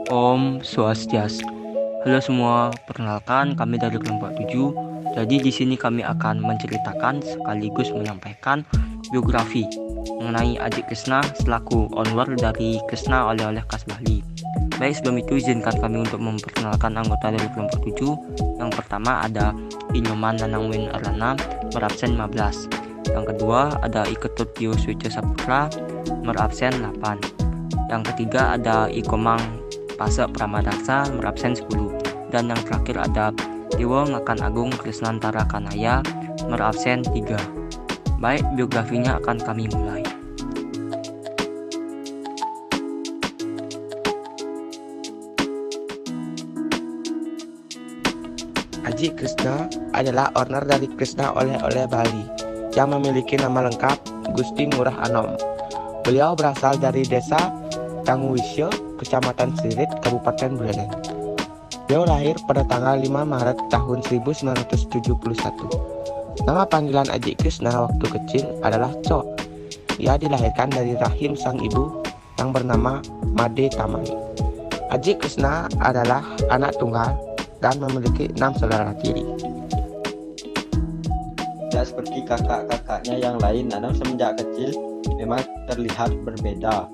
Om Swastiastu. Halo semua, perkenalkan kami dari kelompok 7. Jadi di sini kami akan menceritakan sekaligus menyampaikan biografi mengenai Adik Krisna selaku onward dari Krisna oleh-oleh khas Bali. Baik, sebelum itu izinkan kami untuk memperkenalkan anggota dari kelompok 7. Yang pertama ada Inyoman Nanangwin Arana, berabsen 15. Yang kedua ada Iketut Tio Swece Saputra, berabsen 8. Yang ketiga ada Ikomang Pase Pramadaksa, berabsen 10. Dan yang terakhir ada Dewa Ngakan Agung Krisnantara Kanaya, berabsen 3. Baik, biografinya akan kami mulai. Adik Krisna adalah owner dari Krisna Oleh-oleh Bali yang memiliki nama lengkap Gusti Ngurah Anom. Beliau berasal dari desa Tangguwisyo, Kecamatan Sirit, Kabupaten Buleleng. Beliau lahir pada tanggal 5 Maret tahun 1971. Nama panggilan Adik Krisna waktu kecil adalah Cok. Dia dilahirkan dari rahim sang ibu yang bernama Made Tamani. Adik Krisna adalah anak tunggal dan memiliki 6 saudara tiri. Tidak seperti kakak-kakaknya yang lain, Anom semenjak kecil memang terlihat berbeda.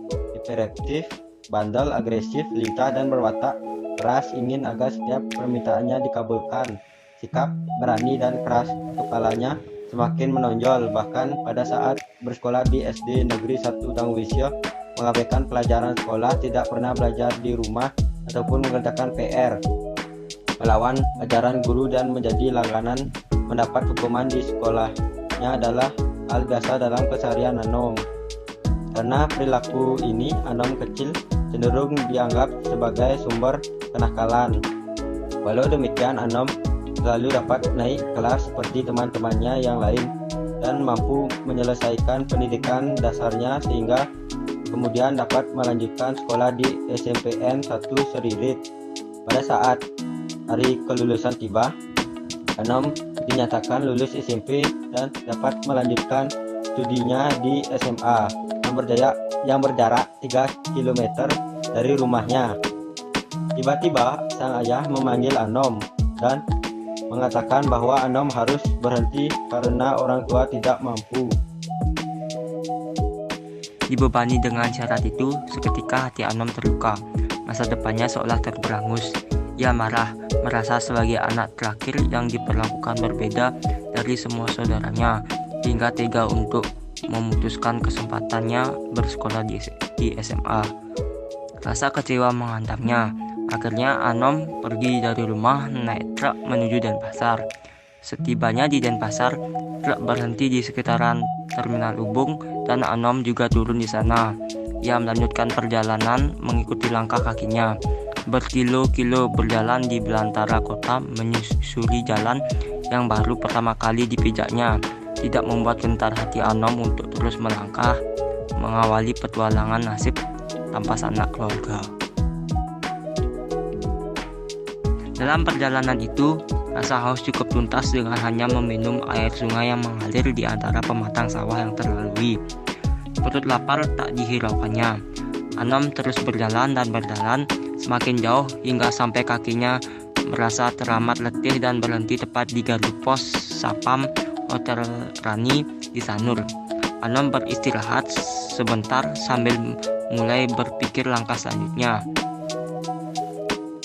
Hiperaktif, bandel, agresif, lincah, dan berwatak keras, ingin agar setiap permintaannya dikabulkan. Sikap berani dan keras kepalanya semakin menonjol, bahkan pada saat bersekolah di SD Negeri 1 Tangguwisyo mengabaikan pelajaran sekolah, tidak pernah belajar di rumah ataupun mengerjakan PR, melawan ajaran guru dan menjadi langganan mendapat hukuman di sekolahnya adalah hal biasa dalam keseharian Anom. Karena perilaku ini, Anom kecil cenderung dianggap sebagai sumber kenakalan. Walau demikian, Anom selalu dapat naik kelas seperti teman-temannya yang lain dan mampu menyelesaikan pendidikan dasarnya sehingga kemudian dapat melanjutkan sekolah di SMPN 1 Seririt. Pada saat hari kelulusan tiba, Anom dinyatakan lulus SMP dan dapat melanjutkan studinya di SMA yang berjarak 3 km dari rumahnya. Tiba-tiba sang ayah memanggil Anom dan mengatakan bahwa Anom harus berhenti karena orang tua tidak mampu. Dibebani dengan syarat itu, seketika hati Anom terluka. Masa depannya seolah terberangus. Ia marah, merasa sebagai anak terakhir yang diperlakukan berbeda dari semua saudaranya, hingga tega untuk memutuskan kesempatannya bersekolah di SMA. Rasa kecewa menghantamnya. Akhirnya Anom pergi dari rumah naik truk menuju Denpasar. Setibanya di Denpasar, truk berhenti di sekitaran Terminal Ubung dan Anom juga turun di sana. Ia melanjutkan perjalanan mengikuti langkah kakinya. Berkilo-kilo berjalan di belantara kota menyusuri jalan yang baru pertama kali dipijaknya. Tidak membuat gentar hati Anom untuk terus melangkah mengawali petualangan nasib tanpa sanak keluarga. Dalam perjalanan itu, rasa haus cukup tuntas dengan hanya meminum air sungai yang mengalir di antara pematang sawah yang terlalui. Perut lapar tak dihiraukannya. Anom terus berjalan dan berjalan semakin jauh hingga sampai kakinya merasa teramat letih dan berhenti tepat di gardu pos Sapam Hotel Rani di Sanur. Anom beristirahat sebentar sambil mulai berpikir langkah selanjutnya.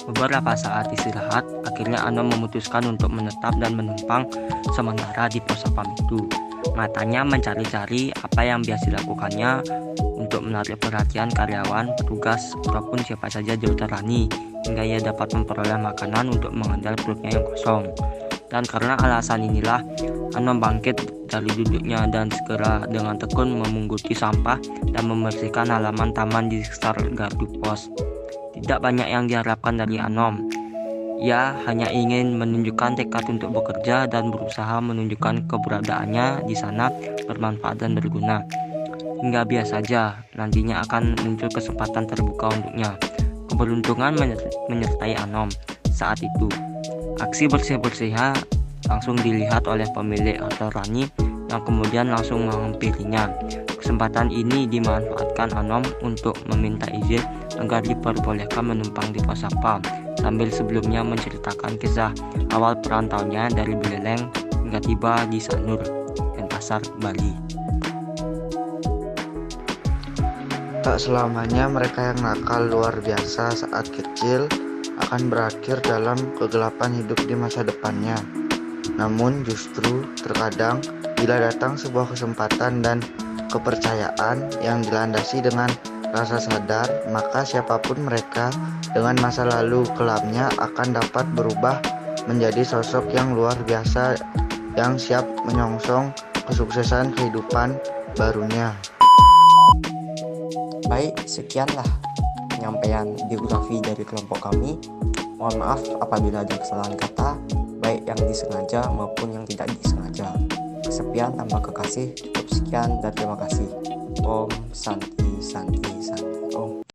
Beberapa saat istirahat, akhirnya Anom memutuskan untuk menetap dan menumpang sementara di pos Sapam itu. Matanya mencari-cari apa yang biasa dilakukannya untuk menarik perhatian karyawan, petugas, ataupun siapa saja di Hotel Rani, hingga ia dapat memperoleh makanan untuk mengendal perutnya yang kosong. Dan karena alasan inilah, Anom bangkit dari duduknya dan segera dengan tekun memungkuti sampah dan membersihkan halaman taman di sekitar gardu pos. Tidak banyak yang diharapkan dari Anom. Ia hanya ingin menunjukkan tekad untuk bekerja dan berusaha menunjukkan keberadaannya di sana bermanfaat dan berguna. Hingga biasa saja, nantinya akan muncul kesempatan terbuka untuknya. Keberuntungan menyertai Anom saat itu. Aksi bersih-bersih langsung dilihat oleh pemilik Hotel Rani yang kemudian langsung menghampirinya. Kesempatan ini dimanfaatkan Anom untuk meminta izin agar diperbolehkan menumpang di pos satpam, sambil sebelumnya menceritakan kisah awal perantauannya dari Buleleng hingga tiba di Sanur, Denpasar, Bali. Tak selamanya mereka yang nakal luar biasa saat kecil akan berakhir dalam kegelapan hidup di masa depannya. Namun justru terkadang bila datang sebuah kesempatan dan kepercayaan yang dilandasi dengan rasa sadar, maka siapapun mereka dengan masa lalu kelamnya akan dapat berubah menjadi sosok yang luar biasa yang siap menyongsong kesuksesan kehidupan barunya. Baik, sekianlah penyampaian biografi dari kelompok kami. Mohon maaf apabila ada kesalahan kata, baik yang disengaja maupun yang tidak disengaja. Kesepian tanpa kekasih, cukup sekian dan terima kasih. Om Santi Santi Santi.